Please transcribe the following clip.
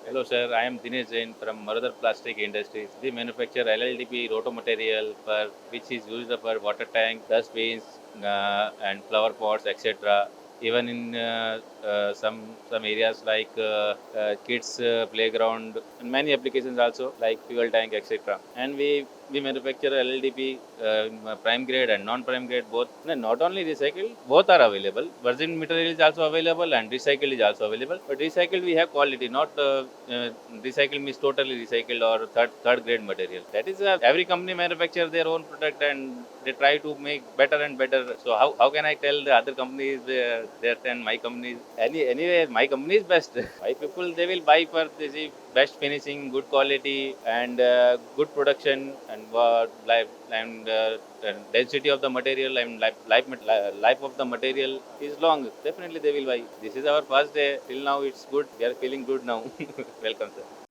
Hello sir, I am Dinesh Jain from Marudhar Plastic Industries. We manufacture LLDPE roto material for which is used for water tank, dustbins, and flower pots, etc. Even in some areas like kids playground and many applications also like fuel tank, etc. And we manufacture LLDP prime grade and non-prime grade both. No, not only recycled, both are available. Virgin material is also available and recycled is also available. But recycled we have quality, not recycled means totally recycled or third grade material. That is every company manufacture their own product and they try to make better and better. So how can I tell the other companies that and my company is anyway my company is best. Why people they will buy for this best finishing, good quality and good production and life and density of the material and life of the material is long. Definitely they will buy. This is our first day. Till now it's good. We are feeling good now. Welcome sir.